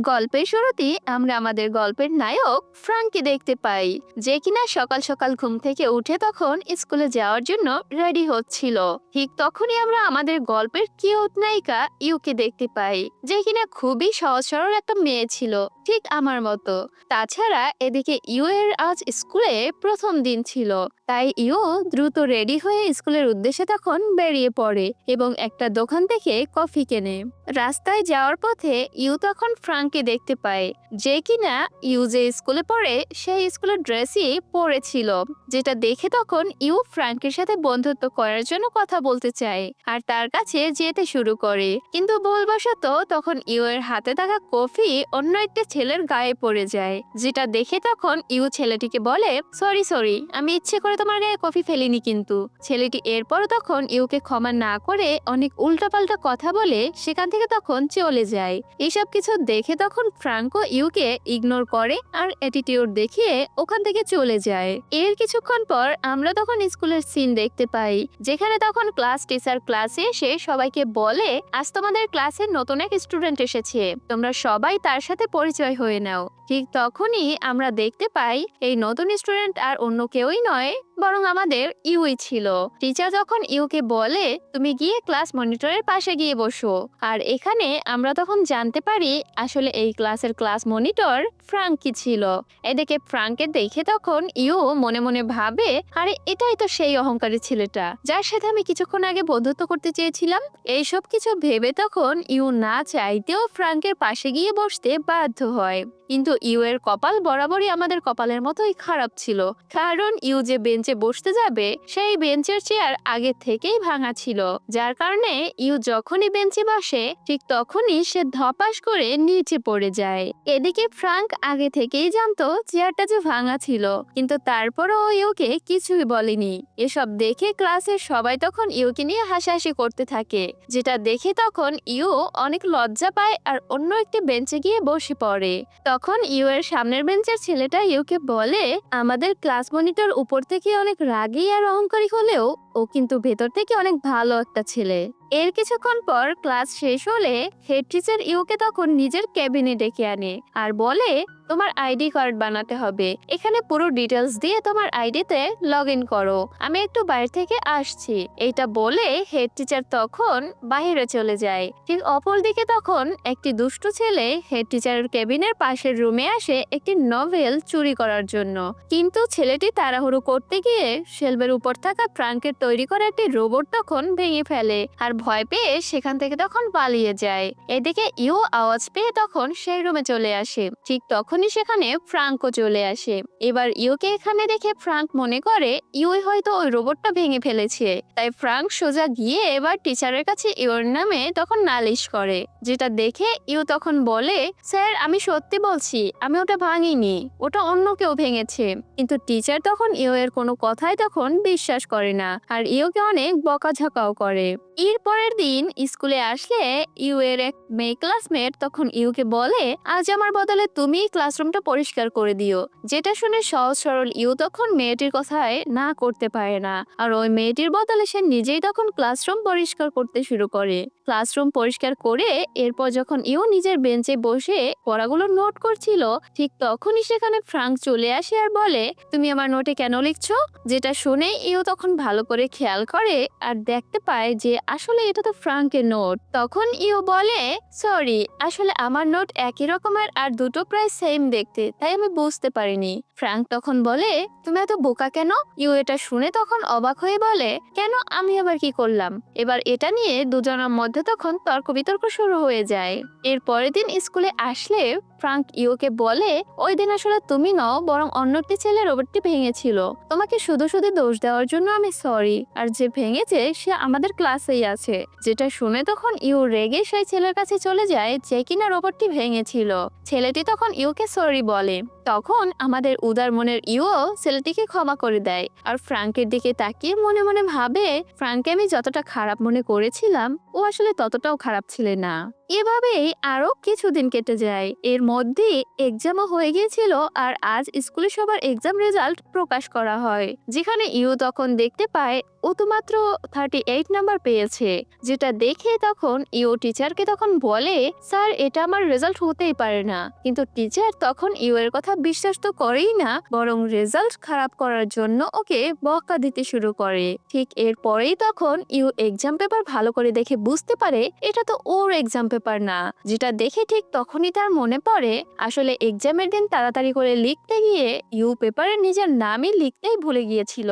গল্পের শুরুতেই আমরা আমাদের গল্পের নায়ক ফ্রাঙ্ককে দেখতে পাই, যে কিনা সকাল সকাল ঘুম থেকে উঠে তখন স্কুলে যাওয়ার জন্য রেডি হচ্ছিল। ঠিক তখনই আমরা আমাদের গল্পের কিউট নায়িকা ইউকে দেখতে পাই, যে কিনা খুবই সহজ সরল একটা মেয়ে ছিল, ঠিক আমার মতো। তাছাড়া এদিকে ইউ এর আজ স্কুলে প্রথম দিন ছিল, তাই ইউ দ্রুত রেডি হয়ে স্কুলের উদ্দেশ্যে তখন বেরিয়ে পড়ে এবং একটা দোকান থেকে কফি কেনে। রাস্তায় যাওয়ার পথে ইউ তখন ফ্রাঙ্ককে দেখতে পায়, যে কিনা ইউ যে স্কুলে পড়ে সেই স্কুলের ড্রেসই পরেছিল, যেটা দেখে তখন ইউ ফ্রাঙ্কের সাথে বন্ধুত্ব করার জন্য কথা বলতে চায় আর তার কাছে যেতে শুরু করে। কিন্তু ভুলবশত তখন ইউ এর হাতে থাকা কফি অন্য একটা ছেলের গায়ে পড়ে যায়, যেটা দেখে তখন ইউ ছেলেটিকে বলে, সরি সরি, আমি ইচ্ছে করে তোমার গায়ে কফি ফেলিনি। কিন্তু ছেলেটি এরপর তখন ইউকে ক্ষমা না করে অনেক উল্টাপাল্টা কথা বলে সেখান থেকে তখন চলে যায়। এসব কিছু দেখে তখন ফ্রাঙ্কো ইউকে ইগনোর করে আর অ্যাটিটিউড দেখিয়ে ওখান থেকে চলে যায়। এর কিছুক্ষণ পর আমরা তখন স্কুলের সিন দেখতে পাই, যেখানে তখন ক্লাস টিচার ক্লাসে এসে সবাইকে বলে, আজ তোমাদের ক্লাসের নতুন এক স্টুডেন্ট এসেছে, তোমরা সবাই তার সাথে পরিচয় হয়ে নাও। ঠিক তখনই আমরা দেখতে পাই এই নতুন স্টুডেন্ট আর অন্য কেউই নয়, বরং আমাদের ইউই ছিল। টিচার যখন ইউকে বলে, তুমি গিয়ে ক্লাস মনিটরের পাশে গিয়ে বসো, আর এখানে আমরা তখন জানতে পারি আসলে এই ক্লাসের ক্লাস মনিটর ফ্রাঙ্কি ছিল। এদিকে ফ্রাঙ্ককে দেখে তখন ইউ মনে মনে ভাবে, আরে এটাই তো সেই অহংকারী ছেলেটা যার সাথে আমি কিছুক্ষণ আগে বন্ধুত্ব করতে চেয়েছিলাম। এইসব কিছু ভেবে তখন ইউ না চাইতেও ফ্রাঙ্কের পাশে গিয়ে বসতে বাধ্য হয়। কিন্তু ইউ এর কপাল বরাবরই আমাদের কপালের মতোই খারাপ ছিল, কারণ ইউ যে বেঞ্চে বসতে যাবে সেই বেঞ্চের চেয়ার আগে থেকেই ভাঙা ছিল, যার কারণে ইউ যখনই বেঞ্চে বসে ঠিক তখনই সে ধপাস করে নিচে পড়ে যায়। এদিকে ফ্রাঙ্ক আগে থেকেই জানতো চেয়ারটা যে ভাঙা ছিল, কিন্তু তারপরও ইউকে কিছুই বলেনি। এসব দেখে ক্লাসের সবাই তখন ইউকে নিয়ে হাসাহাসি করতে থাকে, যেটা দেখে তখন ইউ অনেক লজ্জা পায় আর অন্য একটি বেঞ্চে গিয়ে বসে পড়ে। তখন ইউ এর সামনের বেঞ্চের ছেলেটা ইউকে বলে, আমাদের ক্লাস মনিটর উপর থেকে অনেক রাগী আর অহংকারী হলেও ও কিন্তু ভেতর থেকে অনেক ভালো একটা ছেলে। এর কিছুক্ষণ পর ক্লাস শেষ হলে হেড টিচার ইউকে তখন নিজের ক্যাবিনে ডেকে আনে আর বলে, তোমার আইডি কার্ড বানাতে হবে, এখানে পুরো ডিটেলস দিয়ে তোমার আইডিতে লগ ইন করো, আমি একটু বাইরে থেকে আসছি। এইটা বলে হেড টিচার তখন বাইরে চলে যায়। ঠিক অপরদিকে তখন একটি দুষ্ট ছেলে হেড টিচারের কেবিনের পাশের রুমে আসে একটি নভেল চুরি করার জন্য, কিন্তু ছেলেটি তাড়াহুড়ো করতে গিয়ে শেলফের উপর থাকা ফ্রাঙ্কের তৈরি করা একটি রোবট তখন ভেঙে ফেলে আর ভয় পেয়ে সেখান থেকে তখন পালিয়ে যায়। এদিকে ইউ আওয়াজ পেয়ে তখন সেই রুমে চলে আসে। ঠিক তখনই সেখানে ফ্রাঙ্কও চলে আসে। এবার ইউকে এখানে দেখে ফ্রাঙ্ক মনে করে ইউই হয়তো ওই রোবটটা ভেঙে ফেলেছে, তাই ফ্রাঙ্ক সোজা গিয়ে এবার টিচারের কাছে ইউর নামে তখন নালিশ করে, যেটা দেখে ইউ তখন বলে, স্যার আমি সত্যি বলছি, আমি ওটা ভাঙিনি, ওটা অন্য কেউ ভেঙেছে। কিন্তু টিচার তখন ইউ এর কোনো কথাই তখন বিশ্বাস করে না আর ইউকে অনেক বকাঝকাও করে। এর পরের দিন স্কুলে আসলে ইউ এর এক মেয়ে ক্লাসমেট তখন ইউকে বলে, আজ আমার বদলে তুমি ক্লাসরুমটা পরিষ্কার করে দিও। যেটা শুনে সহজ সরল ইউ তখন মেয়েটির কথায় না করতে পারে না আর ওই মেয়েটির বদলে সে নিজেই তখন ক্লাসরুম পরিষ্কার করতে শুরু করে। ক্লাসরুম পরিষ্কার করে এরপর যখন ইউ নিজের বেঞ্চে বসে পড়াগুলো নোট করছিল, ঠিক তখনই সেখানে ফ্রাঙ্ক চলে আসে আর বলে, তুমি আমার নোটে কেন লিখছো? যেটা শুনে ইউ তখন ভালো করে খেয়াল করে আর দেখতে পায় যে আসলে এটা তো ফ্রাঙ্কের নোট। তখন ইউ বলে, সরি, আসলে আমার নোট একই রকমের আর দুটো প্রায় সেম দেখতে, তাই আমি বুঝতে পারিনি। ফ্রাঙ্ক তখন বলে, তুমি এত বোকা কেন? ইউ এটা শুনে তখন অবাক হয়ে বলে, কেন, আমি আবার কি করলাম? এবার এটা নিয়ে দুজনের মধ্যে তখন তর্ক বিতর্ক শুরু হয়ে যায়। এর পরের দিন স্কুলে আসলে ফ্রাঙ্ক ইউকে বলে, ওই দিন আসলে তুমি নও, বরং অন্য একটি ছেলে রোবটটি ভেঙেছিল, তোমাকে শুধু শুধু দোষ দেওয়ার জন্য আমি সরি, আর যে ভেঙেছে সে আমাদের ক্লাসেই আছে। যেটা শুনে তখন ইউ রেগে সেই ছেলের কাছে চলে যায় যে কিনা রোবটটি ভেঙেছিল। ছেলেটি তখন ইউকে সরি বলে। তখন আমাদের উদার মনের ইও ছেলেটিকে ক্ষমা করে দেয় আর ফ্রাঙ্কের দিকে তাকিয়ে মনে মনে ভাবে ফ্রাঙ্ককে আমি যতটা খারাপ মনে করেছিলাম ও আসলে ততটাও খারাপ ছিল না। এভাবেই আরো কিছুদিন কেটে যায়। এর মধ্যে এক্সামও হয়ে গিয়েছিল আর আজ স্কুলে সবার এক্সাম রেজাল্ট প্রকাশ করা হয়, যেখানে ইউ তখন দেখতে পায় ও তো মাত্র 38 নাম্বার পেয়েছে। যেটা দেখে তখন ইউ টিচারকে তখন বলে, স্যার এটা আমার রেজাল্ট হতেই পারে না। কিন্তু টিচার তখন ইউ এর কথা বিশ্বাস তো করেই না, বরং রেজাল্ট খারাপ করার জন্য ওকে বকা দিতে শুরু করে। ঠিক এরপরেই তখন ইউ এক্সাম পেপার ভালো করে দেখে বুঝতে পারে এটা তো ওর এক্সাম পেপার না। যেটা দেখে ঠিক তখনই তার মনে পড়ে আসলে এক্সামের দিন তাড়াতাড়ি করে লিখতে গিয়ে ইউ পেপারে নিজের নামই লিখতেই ভুলে গিয়েছিল।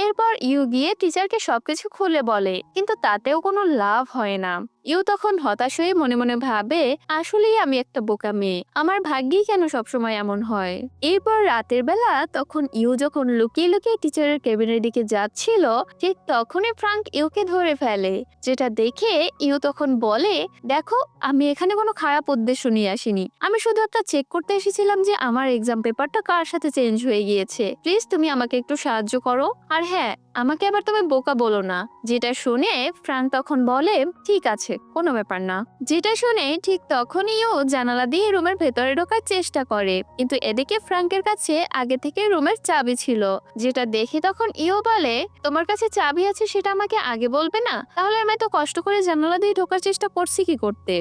এরপর ইউ গিয়ে টিচারকে সবকিছু খুলে বলে, কিন্তু তাতেও কোনো লাভ হয় না। ইউ তখন হতাশ হয়ে মনে মনে ভাবে আসলেই আমি একটা বোকা মেয়ে, আমার ভাগ্যেই কেন সবসময় এমন হয়। এরপর রাতের বেলা তখন ইউ যখন লুকিয়ে লুকিয়ে টিচারের কেবিনের দিকে যাচ্ছিল, ঠিক তখনই ফ্রাঙ্ক ইউকে ধরে ফেলে। যেটা দেখে ইউ তখন বলে, দেখো আমি এখানে কোনো খারাপ উদ্দেশ্য নিয়ে আসিনি, আমি শুধু একটা চেক করতে এসেছিলাম যে আমার এক্সাম পেপারটা কার সাথে চেঞ্জ হয়ে গিয়েছে। প্লিজ তুমি আমাকে একটু সাহায্য করো, আর হ্যাঁ আমাকে আবার তুমি বোকা বলো না। যেটা শুনে ফ্রাঙ্ক তখন বলে, ঠিক আছে কোনো ব্যাপার না। যেটা শুনে ঠিক তখনই ও জানালা দিয়ে রুমের ভেতরে ঢোকার চেষ্টা করে, কিন্তু এদিকে ফ্রাঙ্কের কাছে আগে থেকে রুমের চাবি ছিল। যেটা দেখে তখন ইও বলে, তোমার কাছে চাবি আছে সেটা আমাকে আগে বলবে না? তাহলে আমি তো কষ্ট করে জানালা দিয়ে ঢোকার চেষ্টা করছি কি করতে।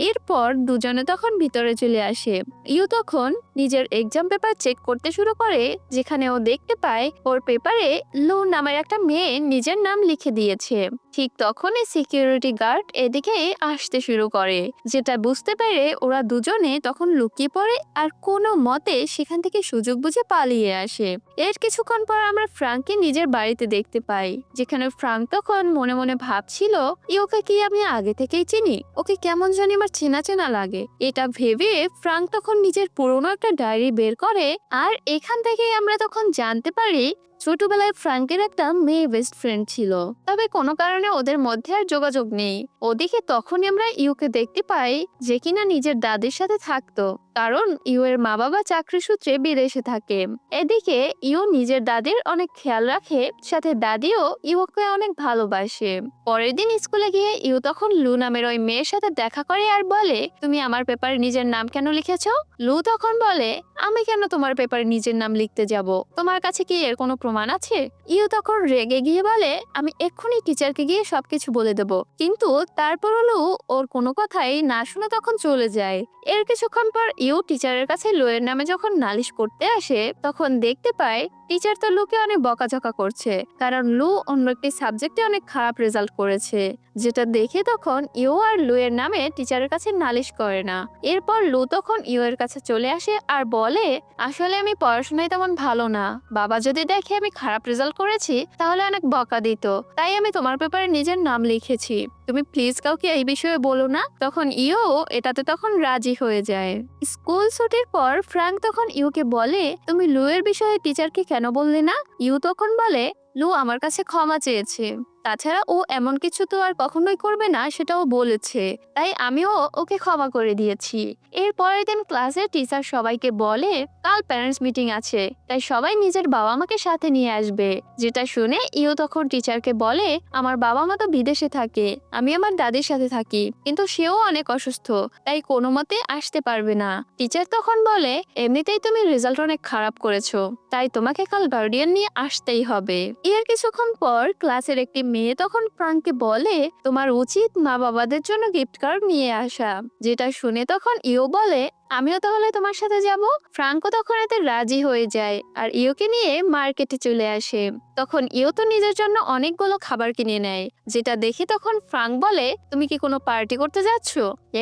এরপর দুজনে তখন ভিতরে চলে আসে। ইউ তখন নিজের এক্সাম পেপার চেক করতে শুরু করে, যেখানে ও দেখতে পায় ওর পেপারে লু নামের একটা মেয়ে নিজের নাম লিখে দিয়েছে। ঠিক তখনই সিকিউরিটি গার্ড এদিকে আসতে শুরু করে। যেটা বুঝতে পেরে ওরা দুজনে তখন লুকিয়ে পড়ে আর কোনো মতে সেখান থেকে সুযোগ বুঝে পালিয়ে আসে। এর কিছুক্ষণ পর আমরা ফ্রাঙ্ককে নিজের বাড়িতে দেখতে পাই, যেখানে ফ্রাঙ্ক তখন মনে মনে ভাবছিল, ওকে কি আমি আগে থেকেই চিনি? ওকে কেমন জানি আমার চেনা চেনা লাগে। এটা ভেবে ফ্রাঙ্ক তখন নিজের পুরোনো একটা ডায়েরি বের করে, আর এখান থেকেই আমরা তখন জানতে পারি ছোটবেলায় ফ্রাঙ্কের একটা মেয়ে বেস্ট ফ্রেন্ড ছিল, তবে কোনো কারণে ওদের মধ্যে আর যোগাযোগ নেই। ওদিকে তখনই আমরা ইউকে দেখতে পাই যে কিনা নিজের দাদির সাথে থাকতো, কারণ ইউ এর মা বাবা চাকরি সূত্রে বিদেশে থাকে। এদিকে ইউ নিজের দাদির অনেক খেয়াল রাখে, সাথে দাদিও ইউকে অনেক ভালোবাসে। পরের দিন স্কুলে গিয়ে ইউ তখন লু নামের ওই মেয়ের সাথে দেখা করে আর বলে, তুমি আমার পেপারে নিজের নাম কেন লিখেছো? লু তখন বলে, আমি কেন তোমার পেপারে নিজের নাম লিখতে যাব? তোমার কাছে কি এর কোনো প্রমাণ আছে? ইউ তখন রেগে গিয়ে বলে, আমি এক্ষুনি টিচারকে গিয়ে সবকিছু বলে দেব। কিন্তু তারপরও লু ওর কোনো কথাই না শুনে তখন চলে যায়। এর কিছুক্ষণ পর ইউ টিচারের কাছে লুয়ের নামে যখন নালিশ করতে আসে, তখন দেখতে পায় টিচার তো লুকে অনেক বকাঝকা করছে, কারণ লু অন্য একটি সাবজেক্টে অনেক খারাপ রেজাল্ট করেছে। যেটা দেখে তখন ইউ আর লুয়ের নামে টিচারের কাছে নালিশ করে না। এরপর লু তখন ইউ এর কাছে চলে আসে আর বলে, আসলে আমি পড়াশোনায় তেমন ভালো না, বাবা যদি দেখে আমি খারাপ রেজাল্ট করেছি তাহলে অনেক বকা দিত, তাই আমি তোমার পেপারে নিজের নাম লিখেছি, তুমি প্লিজ কাউকে এই বিষয়ে বলো না। তখন ইউ এটাতে তখন রাজি হয়ে যায়। স্কুল ছুটির পর ফ্রাঙ্ক তখন ইউকে বলে, তুমি লুয়ের বিষয়ে টিচারকে কেন বললে না? ইউ তখন বলে, লু আমার কাছে ক্ষমা চেয়েছে, তাছাড়া ও এমন কিছু তো আর কখনোই করবে না সেটাও বলেছে, তাই আমিও ওকে ক্ষমা করে দিয়েছি। এর পরের দিন ক্লাসের টিচার সবাইকে বলে, কাল প্যারেন্টস মিটিং আছে, তাই সবাই নিজের বাবা মাকে সাথে নিয়ে আসবে। যেটা শুনে ইউ তখন টিচারকে বলে, আমার বাবা মা তো বিদেশে থাকে, আমি আমার দাদির সাথে থাকি, কিন্তু সেও অনেক অসুস্থ, তাই কোনো মতে আসতে পারবে না। টিচার তখন বলে, এমনিতেই তুমি রেজাল্ট অনেক খারাপ করেছো, তাই তোমাকে কাল গার্ডিয়ান নিয়ে আসতেই হবে। এর কিছুক্ষণ পর ক্লাসের একটি মেয়ে তখন ফ্রাঙ্ককে বলে, তোমার উচিত মা বাবাদের জন্য গিফট কার্ড নিয়ে আসা। যেটা শুনে তখন ইউ বলে, আমিও তাহলে তোমার সাথে যাব। ফ্রাঙ্কও তখন এতে রাজি হয়ে যায় আর ইউকে নিয়ে মার্কেটে চলে আসে। তখন ইউ তো নিজের জন্য অনেকগুলো খাবার কিনে নেয়। যেটা দেখে তখন ফ্রাঙ্ক বলে, তুমি কি কোনো পার্টি করতে যাচ্ছ?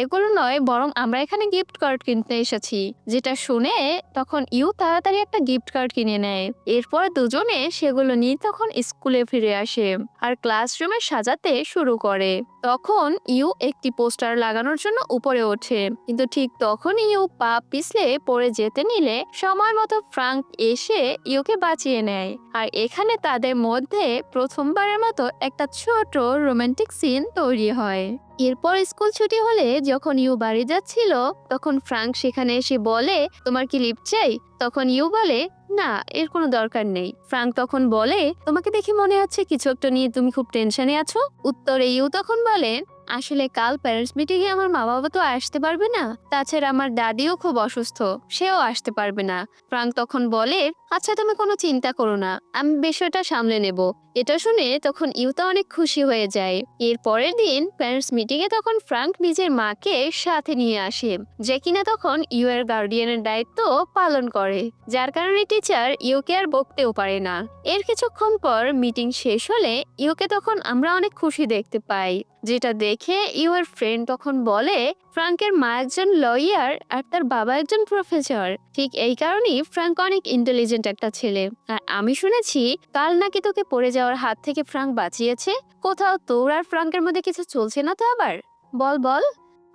এগুলো নয়, বরং আমরা এখানে গিফট কার্ড কিনতে এসেছি। যেটা শুনে তখন ইউ তাড়াতাড়ি একটা গিফট কার্ড কিনে নেয়। এরপর দুজনে সেগুলো নিয়ে তখন স্কুলে ফিরে আসে আর ক্লাসরুমে সাজাতে শুরু করে। তখন ইউ একটি পোস্টার লাগানোর জন্য উপরে ওঠে, কিন্তু ঠিক তখন ইউ পা পিছলে পড়ে যেতে নিলে সময় মতো ফ্রাঙ্ক এসে ইউকে বাঁচিয়ে নেয়। আর এখানে তাদের মধ্যে প্রথমবারের মতো একটা ছোট রোমান্টিক সিন তৈরি হয়। এরপর স্কুল ছুটি হলে যখন ইউ বাড়ি যাচ্ছিল তখন ফ্রাঙ্ক সেখানে এসে বলে, তোমার কি লিফট চাই? তখন ইউ বলে, না, এর কোনো দরকার নেই। ফ্রাঙ্ক তখন বলে, তোমাকে দেখে মনে হচ্ছে কিছু একটা নিয়ে তুমি খুব টেনশনে আছো। উত্তরে ইউ তখন বলে, আসলে কাল প্যারেন্টস মিটিং এ আমার মা বাবা তো আসতে পারবে না, তাছাড়া আমার দাদিও খুব অসুস্থ, সেও আসতে পারবে না। ফ্রাঙ্ক তখন বলে, আচ্ছা তুমি কোনো চিন্তা করো না, আমি বিষয়টা সামলে নেব। এটা শুনে তখন ইউতা অনেক খুশি হয়ে যায়। এর পরের দিন প্যারেন্টস মিটিং এ তখন ফ্রাঙ্ক নিজের মাকে সাথে নিয়ে আসে, যে কিনা তখন ইউ এর গার্ডিয়ানের দায়িত্ব পালন করে, যার কারণে টিচার ইউকে আর বকতেও পারে না। এর কিছুক্ষণ পর মিটিং শেষ হলে ইউকে তখন আমরা অনেক খুশি দেখতে পাই, যেটা দেখে ইউ এর ফ্রেন্ড তখন বলে, ফ্রাঙ্কের মা একজন লয়ার আর তার বাবা একজন প্রফেসর, ঠিক এই কারণেই ফ্রাঙ্ক অনেক ইন্টেলিজেন্ট একটা ছেলে। আর আমি শুনেছি কাল নাকি তোকে পড়ে যাওয়ার হাত থেকে ফ্রাঙ্ক বাঁচিয়েছে। কোথাও তোর আর ফ্রাঙ্কের মধ্যে কিছু চলছে না তো আবার? বল বল।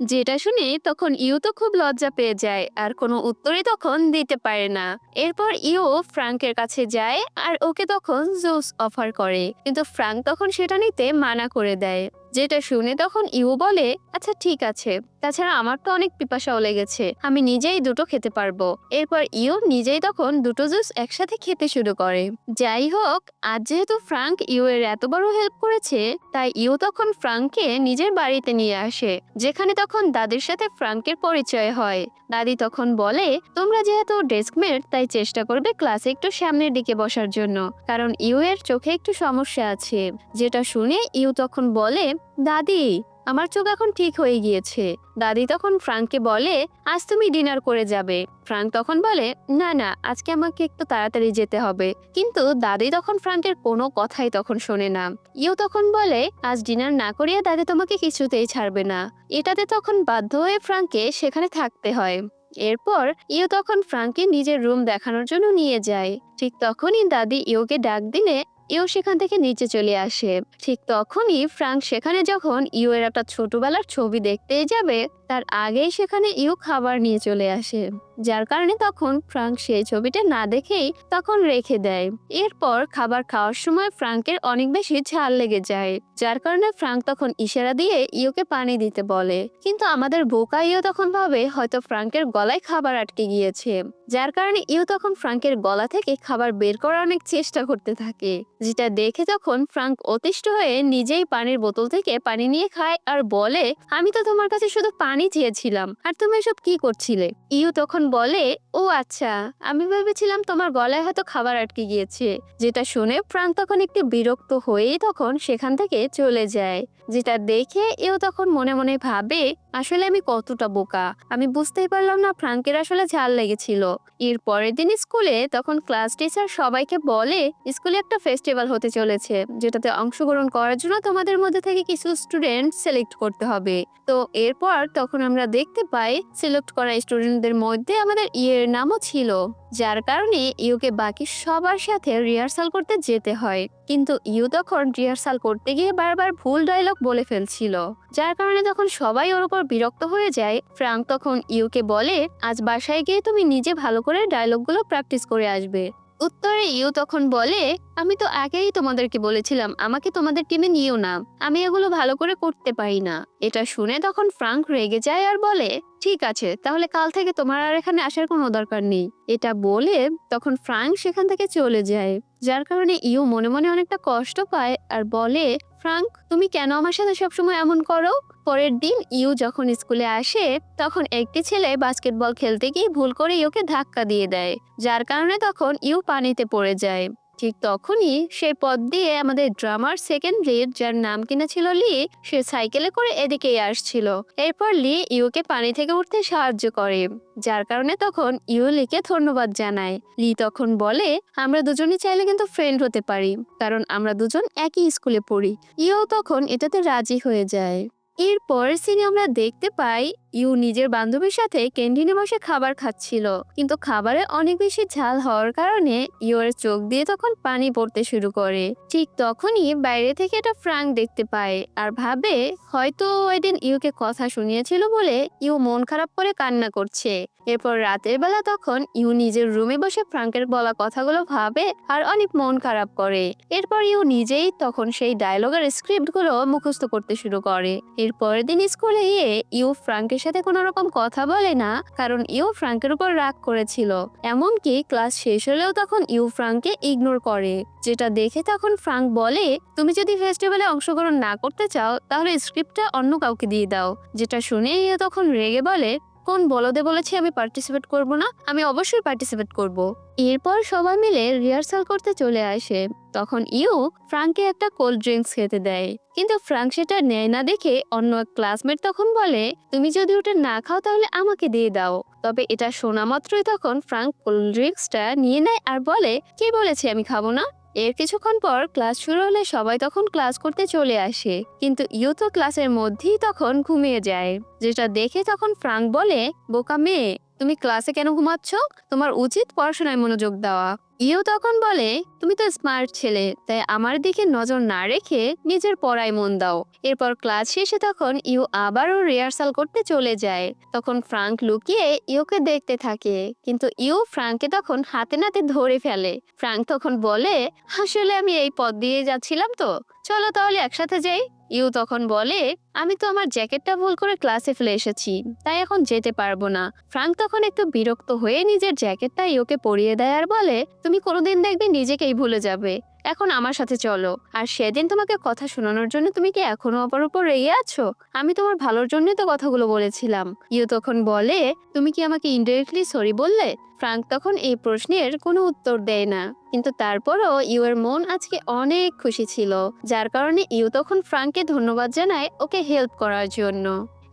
যেটা শুনে তখন ইউ তো খুব লজ্জা পেয়ে যায় আর কোনো উত্তরই তখন দিতে পারে না। এরপর ইউ ফ্রাঙ্কের কাছে যায় আর ওকে তখন জুস অফার করে, কিন্তু ফ্রাঙ্ক তখন সেটা নিতে মানা করে দেয়। যেটা শুনে তখন ইউ বলে, আচ্ছা ঠিক আছে, তাছাড়া আমার তো অনেক পিপাসাও লেগেছে, আমি নিজেই দুটো খেতে পারবো। এরপর ইউ নিজেই তখন দুটো জুস একসাথে খেতে শুরু করে। যাই হোক, আজ যেহেতু ফ্রাঙ্ক ইউ এর এত বড় হেল্প করেছে, তাই ইউ তখন ফ্রাঙ্ককে নিজের বাড়িতে নিয়ে আসে, যেখানে তখন দাদির সাথে ফ্রাঙ্কের পরিচয় হয়। দাদি তখন বলে, তোমরা যেহেতু ডেস্কমেট তাই চেষ্টা করবে ক্লাসে একটু সামনের দিকে বসার জন্য, কারণ ইউ এর চোখে একটু সমস্যা আছে। যেটা শুনে ইউ তখন বলে, দাদি আমার চোখ এখন ঠিক হয়ে গিয়েছে। দাদি তখন ফ্রাঙ্ককে বলে, আজ তুমি ডিনার করে যাবে। ফ্রাঙ্ক তখন বলে, না না, আজকে আমাকে একটু তাড়াতাড়ি যেতে হবে। কিন্তু দাদি তখন ফ্রাঙ্কের কোনো কথাই তখন শোনে না। ইউ তখন বলে, আজ ডিনার না করিয়ে দাদি তোমাকে কিছুতেই ছাড়বে না। এটাতে তখন বাধ্য হয়ে ফ্রাঙ্ককে সেখানে থাকতে হয়। এরপর ইউ তখন ফ্রাঙ্ককে নিজের রুম দেখানোর জন্য নিয়ে যায়। ঠিক তখনই দাদি ইউকে ডাক দিলে ইউ সেখান থেকে নিচে চলে আসে। ঠিক তখনই ফ্রাঙ্ক সেখানে যখন ইউ এর একটা ছোটবেলার ছবি দেখতে যাবে, তার আগেই সেখানে ইউ খাবার নিয়ে চলে আসে, যার কারণে তখন ফ্রাঙ্ক সেই ছবিটা না দেখেই তখন রেখে দেয়। এরপর খাবার খাওয়ার সময় ফ্রাঙ্কের অনেক বেশি ঝাল লেগে যায়, যার কারণে ফ্রাঙ্ক তখন ইশারা দিয়ে ইউকে পানি দিতে বলে। কিন্তু আমাদের বোকা ইউ তখন ভাবে হয়তো ফ্রাঙ্কের গলায় খাবার আটকে গিয়েছে, যার কারণে ইউ তখন ফ্রাঙ্কের গলা থেকে খাবার বের করার অনেক চেষ্টা করতে থাকে। যেটা দেখে তখন ফ্রাঙ্ক অতিষ্ঠ হয়ে নিজেই পানির বোতল থেকে পানি নিয়ে খায় আর বলে, আমি তো তোমার কাছে শুধু পানি চেয়েছিলাম, আর তুমি এসব কি করছিলে? ইউ তখন বলে, ও আচ্ছা, আমি ভেবেছিলাম তোমার গলায় হয়তো খাবার আটকে গিয়েছে। যেটা শুনে ফ্রাঙ্ক তখন একটু বিরক্ত হয়েই তখন সেখান থেকে চলে যায়। যেটা দেখে ইউ তখন মনে মনে ভাবে, আসলে আমি কতটা বোকা, আমি বুঝতেই পারলাম না ফ্রাঙ্কের আসলে ঝাল লেগেছিল। এর পরের দিন স্কুলে তখন ক্লাস টিচার সবাইকে বলে, স্কুলে একটা ফেস্টিভ্যাল হতে চলেছে, যেটাতে অংশগ্রহণ করার জন্য তোমাদের মধ্যে থেকে কিছু স্টুডেন্ট সিলেক্ট করতে হবে। তো এরপর তখন আমরা দেখতে পাই সিলেক্ট করা স্টুডেন্টদের মধ্যে আমাদের ইয়ের নামও ছিল, যার কারণে ইউকে বাকি সবার সাথে রিহার্সাল করতে যেতে হয়। কিন্তু ইউ তখন রিহার্সাল করতে গিয়ে বারবার ভুল ডায়লগ বলে ফেলছিল, যার কারণে তখন সবাই ওর উপর বিরক্ত হয়ে যায়। ফ্রাঙ্ক তখন ইউকে বলে, আজ বাসায় গিয়ে তুমি নিজে ভালো করে ডায়লগগুলো প্র্যাকটিস করে আসবে। উত্তরে ইউ তখন বলে, আমি তো আগেই তোমাদেরকে বলেছিলাম আমাকে তোমাদের টিমে নিও না, আমি এগুলো ভালো করে করতে পারি না। এটা শুনে তখন ফ্রাঙ্ক রেগে যায় আর বলে, ঠিক আছে, তাহলে কাল থেকে তোমার আর এখানে আসার কোনো দরকার নেই। এটা বলে তখন ফ্রাঙ্ক সেখান থেকে চলে যায়, যার কারণে ইউ মনে মনে অনেকটা কষ্ট পায় আর বলে, ফ্রাঙ্ক তুমি কেন আমার সাথে সবসময় এমন করো? পরের দিন ইউ যখন স্কুলে আসে তখন একটি ছেলে বাস্কেটবল খেলতে গিয়ে ভুল করে ইউকে ধাক্কা দিয়ে দেয়, যার কারণে তখন ইউ পানিতে পড়ে যায়। ঠিক তখনই সেই পথ দিয়ে আমাদের ড্রামার সেকেন্ড লিড, যার নাম কিনা ছিল লি, সে সাইকেলে করে এদিকেই আসছিল। এরপর লি ইউকে পানি থেকে উঠতে সাহায্য করে, যার কারণে তখন ইউ লিকে ধন্যবাদ জানায়। লি তখন বলে, আমরা দুজনই চাইলে কিন্তু ফ্রেন্ড হতে পারি, কারণ আমরা দুজন একই স্কুলে পড়ি। ইউ তখন এটাতে রাজি হয়ে যায়। এরপর সিনে আমরা দেখতে পাই ইউ নিজের বান্ধবীর সাথে ক্যান্টিনে বসে খাবার খাচ্ছিল, কিন্তু খাবারে অনেক বেশি ঝাল হওয়ার কারণে ইউর চোখ দিয়ে তখন পানি পড়তে শুরু করে। ঠিক তখনই বাইরে থেকে একটা ফ্রাঙ্ক দেখতে পায় আর ভাবে হয়তো ওই দিন ইউকে কথা শুনিয়েছিল বলে ইউ মন খারাপ করে কান্না করছে। এরপর রাতের বেলা তখন ইউ নিজের রুমে বসে ফ্রাঙ্কের বলা কথাগুলো ভাবে আর অনেক মন খারাপ করে। এরপর ইউ নিজেই তখন সেই ডায়লগের স্ক্রিপ্ট গুলো মুখস্থ করতে শুরু করে। এর পরের দিন স্কুলে গিয়ে ইউ ফ্রাঙ্কের সাথে কোনো রকম কথা বলে না, কারণ ইউ ফ্রাঙ্কের উপর রাগ করেছিল। এমনকি ক্লাস শেষ হলেও তখন ইউ ফ্রাঙ্ককে ইগনোর করে, যেটা দেখে তখন ফ্রাঙ্ক বলে তুমি যদি ফেস্টিভ্যালে অংশগ্রহণ না করতে চাও তাহলে স্ক্রিপ্টটা অন্য কাউকে দিয়ে দাও। যেটা শুনে ইউ তখন রেগে বলে কোন বলদে বলেছি আমি পার্টিসিপেট করব না, আমি অবশ্যই পার্টিসিপেট করব। এরপর সবাই মিলে রিহার্সাল করতে চলে আসে। তখন ইউ ফ্রাঙ্ককে একটা কোল্ড ড্রিঙ্কস খেতে দেয়, কিন্তু ফ্রাঙ্ক সেটা নেয় না দেখে অন্য এক ক্লাসমেট তখন বলে তুমি যদি ওটা না খাও তাহলে আমাকে দিয়ে দাও। তবে এটা শোনা মাত্রই তখন ফ্রাঙ্ক কোল্ড ড্রিঙ্কসটা নিয়ে নেয় আর বলে কে বলেছে আমি খাবো না। এর কিছুক্ষণ পর ক্লাস শুরু হলে সবাই তখন ক্লাস করতে চলে আসে, কিন্তু ইউ তো ক্লাসের মধ্যেই তখন ঘুমিয়ে যায়। যেটা দেখে তখন ফ্রাঙ্ক বলে বোকা মেয়ে, তুমি ক্লাসে কেন ঘুমাচ্ছ? তোমার উচিত পড়াশোনায় মনোযোগ দেওয়া। ইউ তখন বলে তুমি তো স্মার্ট ছেলে, তাই আমার দিকে নজর না রেখে নিজের পড়ায় মন দাও। এরপর ক্লাস শেষে তখন ইউ আবারও রিহার্সাল করতে চলে যায়। তখন ফ্রাঙ্ক লুকিয়ে ইউকে দেখতে থাকে, কিন্তু ইউ ফ্রাঙ্ককে তখন হাতে নাতে ধরে ফেলে। ফ্রাঙ্ক তখন বলে আসলে আমি এই পথ দিয়ে যাচ্ছিলাম, তো চলো তাহলে একসাথে যাই। ইউ তখন বলে আমি তো আমার জ্যাকেটটা ভুল করে ক্লাসে ফেলে এসেছি, তাই এখন যেতে পারবো না। ফ্রাঙ্ক তখন একটু বিরক্ত হয়ে নিজের জ্যাকেটটা ইউকে পরিয়ে দেয় আর বলে তুমি কোনোদিন দেখবে নিজেকেই ভুলে যাবে, এখন আমার সাথে চলো। আর সেদিন তোমাকে কথা শোনানোর জন্য তুমি কি এখনো আমার উপর রেগে আছো? আমি তোমার ভালোর জন্যই তো কথাগুলো বলেছিলাম। ইউ তখন বলে তুমি কি আমাকে ইনডাইরেক্টলি সরি বললে? ফ্রাঙ্ক তখন এই প্রশ্নের কোনো উত্তর দেয় না, কিন্তু তারপরও ইউ এর মন আজকে অনেক খুশি ছিল, যার কারণে ইউ তখন ফ্রাঙ্ককে ধন্যবাদ জানায় ওকে হেল্প করার জন্য।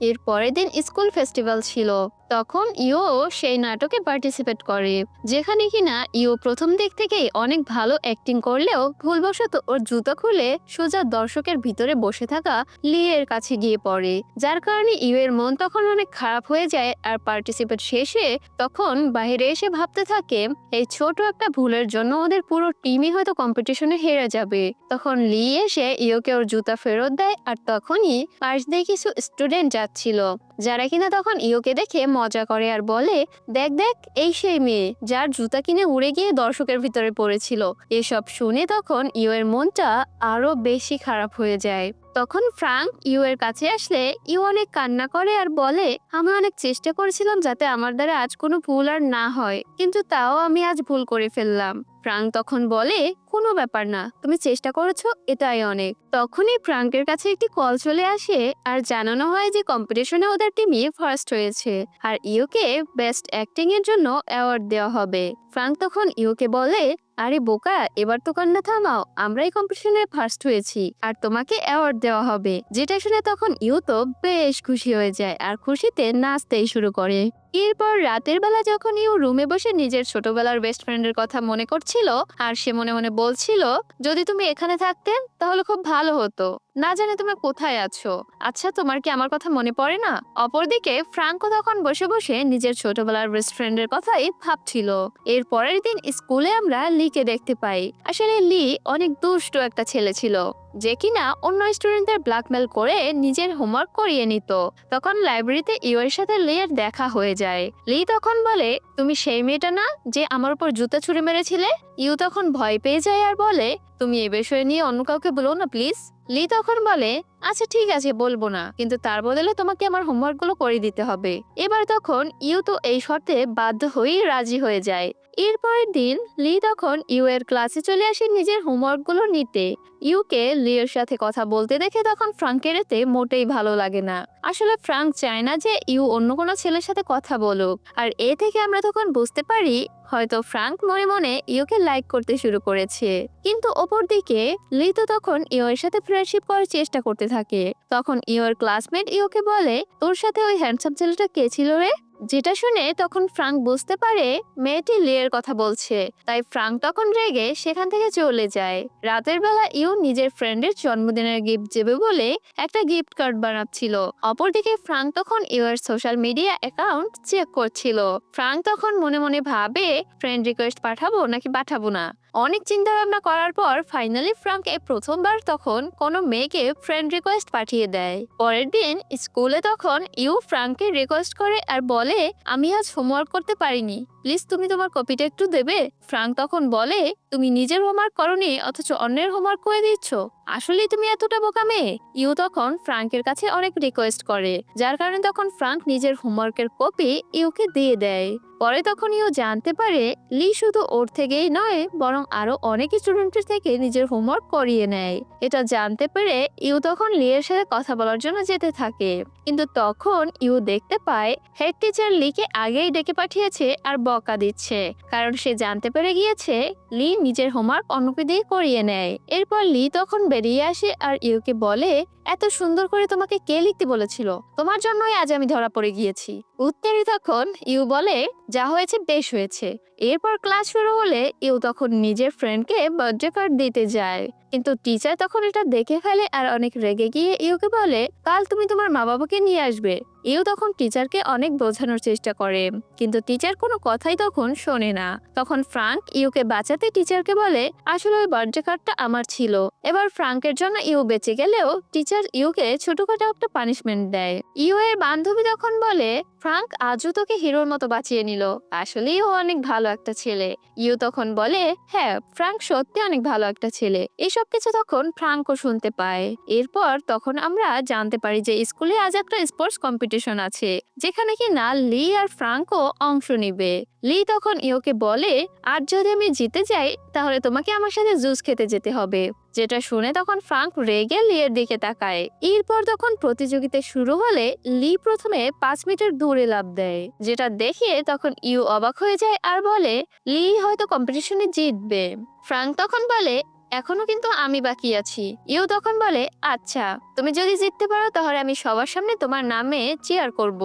এর পরের দিন স্কুল ফেস্টিভ্যাল ছিল, তখন ইউ সেই নাটকে পার্টিসিপেট করে, যেখানে কিনা ইউ প্রথম দিক থেকেই অনেক ভালো অ্যাক্টিং করলেও ভুলবশত ওর জুতো খুলে সোজা দর্শকের ভিতরে বসে থাকা লি এর কাছে গিয়ে পড়ে, যার কারণে ইউ এর মন তখন অনেক খারাপ হয়ে যায়। আর পার্টিসিপেট শেষে তখন বাইরে এসে ভাবতে থাকে এই ছোট একটা ভুলের জন্য ওদের পুরো টিমই হয়তো কম্পিটিশনে হেরে যাবে। তখন লি এসে ইউকে ওর জুতা ফেরত দেয়, আর তখনই পাশ দিয়ে কিছু স্টুডেন্ট যাচ্ছিল, যারা কিনা তখন ইউকে দেখে মজা করে আর বলে দেখ দেখ এই সেই মেয়ে যার জুতা কিনে উড়ে গিয়ে দর্শকের ভিতরে পড়েছিল। এসব শুনে তখন ইউ এর মনটা আরো বেশি খারাপ হয়ে যায়। তখন ফ্রাঙ্ক ইউ এর কাছে আসলে ইউ অনেক কান্না করে আর বলে আমি অনেক চেষ্টা করেছিলাম যাতে আমার দ্বারা আজ কোনো ভুল আর না হয়, কিন্তু তাও আমি আজ ভুল করে ফেললাম। ফ্রাঙ্ক তখন বলে কোনো ব্যাপার না, তুমি চেষ্টা করেছো এটাই অনেক। তখনই ফ্রাঙ্কের কাছে একটি কল চলে আসে আর জানানো হয় যে কম্পিটিশনে ওদের টিমই ফার্স্ট হয়েছে আর ইউকে বেস্ট অ্যাক্টিং এর জন্য অ্যাওয়ার্ড দেওয়া হবে। ফ্রাঙ্ক তখন ইউকে বলে আরে বোকা, এবার তো কান্না থামাও, আমরাই কম্পিটিশনে ফার্স্ট হয়েছি আর তোমাকে অ্যাওয়ার্ড দেওয়া হবে। যেটা শুনে তখন ইউ তো বেশ খুশি হয়ে যায় আর খুশিতে নাচতেই শুরু করে। এরপর রাতের বেলা যখন ইউ রুমে বসে নিজের ছোটবেলার বেস্ট ফ্রেন্ডের কথা মনে করছিল আর সে মনে মনে বলছিল যদি তুমি এখানে থাকতে তাহলে খুব ভালো হতো, না জানি তুমি কোথায় আছো, আচ্ছা তোমার কি আমার কথা মনে পড়ে না? অপরদিকে ফ্রাঙ্কো তখন বসে বসে নিজের ছোটবেলার বেস্ট ফ্রেন্ডের কথাই ভাবছিল। এর পরের দিন স্কুলে আমরা লিকে দেখতে পাই। আসলে লি অনেক দুষ্ট একটা ছেলে ছিল, যে কিনা অন্য স্টুডেন্টদের ব্ল্যাকমেল করে নিজের হোমওয়ার্ক করিয়ে নিত। তখন লাইব্রেরিতে ইউ এর সাথে লি এর দেখা হয়ে যায়। লি তখন বলে তুমি সেই মেয়েটা না যে আমার উপর জুতা ছুঁড়ে মেরেছিলে? ইউ তখন ভয় পেয়ে যায় আর বলে তুমি এ বিষয় নিয়ে অন্য কাউকে বলো না প্লিজ। লি তখন বলে আচ্ছা ঠিক আছে বলবো না, কিন্তু তার বদলে তোমাকে আমার হোমওয়ার্ক গুলো করে দিতে হবে। এবার তখন ইউ তো এই শর্তে বাধ্য হয়েই রাজি হয়ে যায়। এরপরের দিন লি তখন ইউ এর ক্লাসে চলে আসে নিজের হোমওয়ার্ক গুলো নিতে। ইউকে লি এর সাথে কথা বলতে দেখে তখন ফ্রাঙ্কের এতে মোটেই ভালো লাগে না। আসলে ফ্রাঙ্ক চায় না যে ইউ অন্য কোনো ছেলের সাথে কথা বলুক, আর এ থেকে আমরা তখন বুঝতে পারি হয়তো ফ্রাঙ্ক মনে মনে ইউকে লাইক করতে শুরু করেছে। কিন্তু অপরদিকে লি তো তখন ইউ এর সাথে ফ্রেন্ডশিপ করার চেষ্টা করতে থাকে। তখন ইউ এর ক্লাসমেট ইউকে বলে তোর সাথে ওই হ্যান্ডসাম ছেলেটা কে ছিল রে? যেটা শুনে তখন ফ্রাঙ্ক বুঝতে পারে মেয়েটি লিয়ের কথা বলছে। তাই ফ্রাঙ্ক তখন রেগে সেখান থেকে চলে যায়। রাতের বেলা ইউ নিজের ফ্রেন্ডের জন্মদিনের গিফট দেবে বলে একটা গিফট কার্ড বানাচ্ছিল। অপরদিকে ফ্রাঙ্ক তখন ইউ এর সোশ্যাল মিডিয়া অ্যাকাউন্ট চেক করছিল। ফ্রাঙ্ক তখন মনে মনে ভাবে ফ্রেন্ড রিকোয়েস্ট পাঠাবো নাকি পাঠাবো না। অনেক চিন্তা ভাবনা করার পর ফাইনালি ফ্রাঙ্ক প্রথমবার তখন কোনো মেয়েকে ফ্রেন্ড রিকোয়েস্ট পাঠিয়ে দেয়। পরের দিন স্কুলে তখন ইউ ফ্রাঙ্ককে রিকোয়েস্ট করে আর বলে, আমি আজ হোমওয়ার্ক করতে পারিনি, প্লিজ তুমি তোমার কপিটা একটু দেবে। ফ্রাঙ্ক তখন বলে, তুমি নিজের হোমওয়ার্ক করনি অথচ অন্যের হোমওয়ার্ক করে দিচ্ছ, আসলে তুমি এতটা বোকা মেয়ে। ইউ তখন ফ্রাঙ্কের কাছে অনেক রিকোয়েস্ট করে, যার কারণে তখন ফ্রাঙ্ক নিজের হোমওয়ার্কের কপি ইউকে দিয়ে দেয়। পরে তখন ইউ জানতে পারে লি শুধু ওর থেকেই নয় বরং আরো অনেক স্টুডেন্টের থেকে নিজের হোমওয়ার্ক করিয়ে নেয়। এটা জানতে পেরে ইউ তখন লিয়ের সাথে কথা বলার জন্য যেতে থাকে, কিন্তু তখন ইউ দেখতে পায় হেড টিচার লিকে আগেই ডেকে পাঠিয়েছে আর বকা দিচ্ছে, কারণ সে জানতে পেরে গিয়েছে লি নিজের হোমওয়ার্ক অন্যকে দিয়ে করিয়ে নেয়। এরপর লি তখন বেরিয়ে আসে আর ইউকে বলে, এত সুন্দর করে তোমাকে কে লিখতে বলেছিল, তোমার জন্যই আজ আমি ধরা পড়ে গিয়েছি। উত্তরে তখন ইউ বলে, যা হয়েছে বেশ হয়েছে। এরপর ক্লাস শুরু হলে ইউ তখন নিজের ফ্রেন্ডকে বার্থডে কার্ড দিতে যায়, কিন্তু টিচার তখন এটা দেখে ফেলে আর অনেক রেগে গিয়ে ইউকে বলে, কাল তুমি তোমার মা বাবাকে নিয়ে আসবে। ইউ তখন টিচারকে অনেক বোঝানোর চেষ্টা করে, কিন্তু টিচার কোনো কথাই তখন শোনে না। তখন ফ্রাঙ্ক ইউকে বাঁচাতে টিচারকে বলে, আসলে ওই বার্থডে কার্ডটা আমার ছিল। এবার ফ্রাঙ্কের জন্য ইউ বেঁচে গেলেও টিচার ইউকে ছোটখাটো একটা পানিশমেন্ট দেয়। ইউ এর বান্ধবী তখন বলে, ফ্রাঙ্ক আজও তোকে হিরোর মতো বাঁচিয়ে নিল, আসলেই ও অনেক ভালো একটা ছেলে। ইউ তখন বলে, হ্যাঁ ফ্রাঙ্ক সত্যি অনেক ভালো একটা ছেলে। এসব কিছু তখন ফ্রাঙ্কও শুনতে পায়। এরপর তখন আমরা জানতে পারি যে স্কুলে আজ একটা স্পোর্টস কম্পিটিশন আছে, যেখানে কি না লি আর ফ্রাঙ্কও অংশ নিবে। লি তখন ইউকে বলে, আর যদি আমি জিতে যাই তাহলে তোমাকে আমার সাথে জুস খেতে যেতে হবে। যেটা শুনে তখন ফ্রাঙ্ক রেগে লিয়ের দিকে তাকায়। এরপর তখন প্রতিযোগিতা শুরু হলে লি প্রথমে 5 মিটার দূরে লাফ দেয়, যেটা দেখে তখন ইউ অবাক হয়ে যায় আর বলে, লি হয়তো কম্পিটিশনে জিতবে। ফ্রাঙ্ক তখন বলে, এখনো কিন্তু আমি বাকি আছি। ইউ তখন বলে, আচ্ছা তুমি যদি জিততে পারো তাহলে আমি সবার সামনে তোমার নামে চেয়ার করব।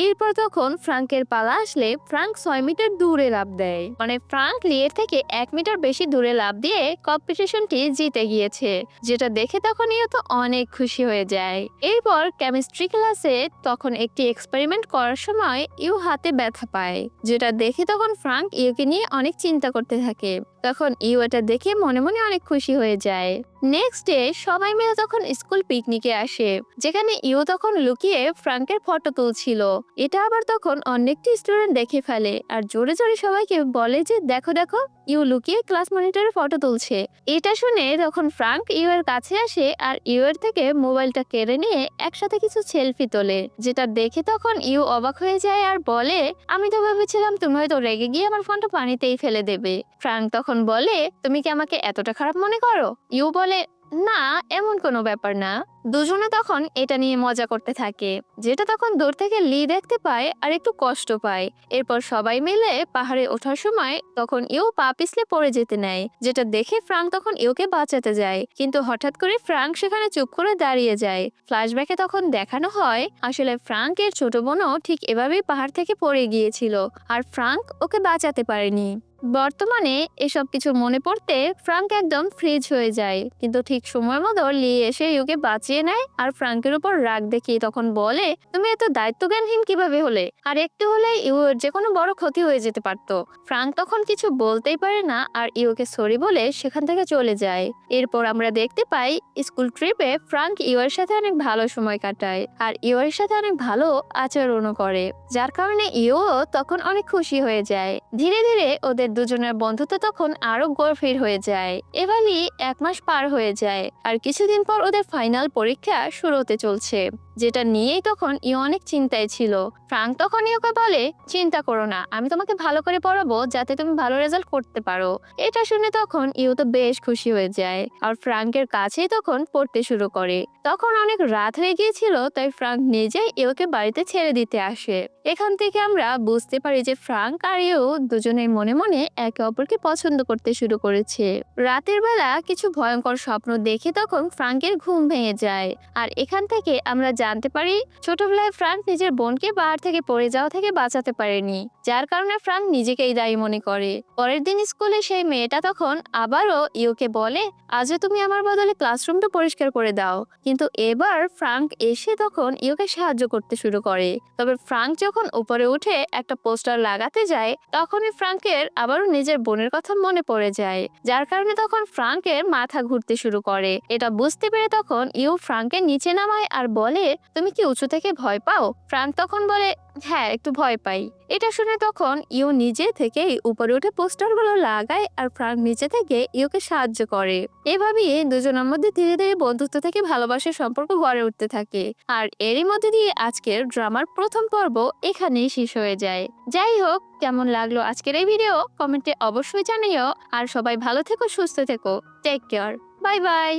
এরপর তখন ফ্রাঙ্কের পালা আসলে ফ্রাঙ্ক 6 মিটার দূরে লাফ দেয়, মানে ফ্রাঙ্ক লিয়ের থেকে 1 মিটার বেশি দূরে লাফ দিয়ে কম্পিটিশনটি জিতে গিয়েছে। যেটা দেখে তখন ইউ তো অনেক খুশি হয়ে যায়। এরপর কেমিস্ট্রি ক্লাসে তখন একটি এক্সপেরিমেন্ট করার সময় ইউ হাতে ব্যথা পায়, যেটা দেখে তখন ফ্রাঙ্ক ইউকে নিয়ে অনেক চিন্তা করতে থাকে। তখন ইউ এটা দেখে মনে মনে অনেক খুশি হয়ে যায়। নেক্সট ডে সবাই মিলে তখন স্কুল পিকনিকে আসে, যেখানে ইউ তখন লুকিয়ে ফ্রাঙ্কের ফটো তুলছিল। এটা আবার তখন অনেকটি স্টুডেন্ট দেখে ফেলে আর জোরে জোরে সবাইকে বলে যে দেখো দেখো ইউ লুকিয়ে ক্লাস মনিটরে ফটো তুলছে। এটা শুনে তখন ফ্রাঙ্ক ইউ এর কাছে আসে আর ইউ এর থেকে মোবাইলটা কেড়ে নিয়ে একসাথে কিছু সেলফি তোলে, যেটা দেখে তখন ইউ অবাক হয়ে যায় আর বলে, আমি তো ভেবেছিলাম তুমি হয়তো রেগে গিয়ে আমার ফোনটা পানিতেই ফেলে দেবে। ফ্রাঙ্ক তখন বলে, তুমি কি আমাকে এতটা খারাপ মনে করো? ইউ বলে, না এমন কোনো ব্যাপার না। দুজনে তখন এটা নিয়ে মজা করতে থাকে, যেটা তখন দূর থেকে লি দেখতে পায় আর একটু কষ্ট পায়। এরপর সবাই মিলে পাহাড়ে ওঠার সময় তখন ইউ পা পিছলে পড়ে যেতে নেয়, যেটা দেখে ফ্রাঙ্ক তখন ইউকে বাঁচাতে যায়, কিন্তু হঠাৎ করে ফ্রাঙ্ক সেখানে চুপ করে দাঁড়িয়ে যায়। ফ্ল্যাশব্যাকে তখন দেখানো হয় আসলে ফ্রাঙ্কের ছোট বোনও ঠিক এভাবেই পাহাড় থেকে পড়ে গিয়েছিল আর ফ্রাঙ্ক ওকে বাঁচাতে পারেনি। বর্তমানে এসব কিছু মনে পড়তে ফ্রাঙ্ক একদম ফ্রিজ হয়ে যায়, কিন্তু ঠিক সময় মতো লি এসে ইউকে বাঁচিয়ে নেয় আর ফ্রাঙ্কের উপর রাগ দেখিয়ে তখন বলে, তুমি এত দায়িত্বজ্ঞানহীন কিভাবে হলে, আর একটু হলে ইউর যে কোনো বড় ক্ষতি হয়ে যেতে পারতো। ফ্রাঙ্ক তখন কিছু বলতেই পারে না আর ইউকে সরি বলে সেখান থেকে চলে যায়। এরপর আমরা দেখতে পাই স্কুল ট্রিপে ফ্রাঙ্ক ইউর সাথে অনেক ভালো সময় কাটায় আর ইউর সাথে অনেক ভালো আচরণও করে, যার কারণে ইউ তখন অনেক খুশি হয়ে যায়। ধীরে ধীরে ওদের দুজনের বন্ধুত্ব তখন আরো গভীর হয়ে যায়। এভাবেই 1 মাস পার হয়ে যায় আর কিছুদিন পর ওদের ফাইনাল পরীক্ষা শুরু হতে চলছে, যেটা নিয়েই তখন ইউ অনেক চিন্তায় ছিল। ফ্রাঙ্ক তখন ইউকে বলে, চিন্তা করো না, আমি তোমাকে ভালো করে পড়াবো যাতে তুমি ভালো রেজাল্ট করতে পারো। এটা শুনে তখন ইউ তো বেশ খুশি হয়ে যায় আর ফ্রাঙ্কের কাছেই তখন পড়তে শুরু করে। তখন অনেক রাত হয়ে গিয়েছিল, তাই ফ্রাঙ্ক নিজেই ইউকে বাড়িতে ছেড়ে দিতে আসে। এখান থেকে আমরা বুঝতে পারি যে ফ্রাঙ্ক আর ইউ দুজনের মনে মনে একে অপরকে পছন্দ করতে শুরু করেছে। রাতের বেলা কিছু ভয়ঙ্কর স্বপ্ন দেখে তখন ফ্রাঙ্কের ঘুম ভেঙে যায় আর এখান থেকে আমরা জানতে পারি ছোটবেলায় ফ্রাঙ্ক নিজের বোনকে পাহাড় থেকে পড়ে যাওয়া থেকে বাঁচাতে পারেনি, যার কারণে ফ্রাঙ্ক নিজেকেই দায়ী মনে করে। পরের দিন স্কুলে সেই মেয়েটা তখন আবারও ইউকে বলে, আজও তুমি আমার বদলে ক্লাসরুমটা পরিষ্কার করে দাও। কিন্তু এবার ফ্রাঙ্ক এসে তখন ইউকে সাহায্য করতে শুরু করে। তবে ফ্রাঙ্ক যখন উপরে উঠে একটা পোস্টার লাগাতে যায়, তখনই ফ্রাঙ্কের আবারও নিজের বোনের কথা মনে পড়ে যায়, যার কারণে তখন ফ্রাঙ্কের মাথা ঘুরতে শুরু করে। এটা বুঝতে পেরে তখন ইউ ফ্রাঙ্কের নিচে নামায় আর বলে, তুমি কি উঁচু থেকে ভয় পাও? ফ্রাঙ্ক তখন বলে, হ্যাঁ, একটু ভয় পাই। এটা শুনে তখন ইউ নিজে থেকেই উপরে উঠে পোস্টারগুলো লাগায় আর ফ্রাঙ্ক নিচে থেকে ইউকে সাহায্য করে। এভাবেই দুজনের মধ্যে ধীরে ধীরে বন্ধুত্ব থেকে ভালোবাসার সম্পর্ক গড়ে উঠতে থাকে। আর এরই মধ্যে দিয়ে আজকের ড্রামার প্রথম পর্ব এখানেই শেষ হয়ে যায়। যাই হোক, কেমন লাগলো আজকের এই ভিডিও কমেন্টে অবশ্যই জানিও। আর সবাই ভালো থেকো, সুস্থ থেকো। Take care. Bye by.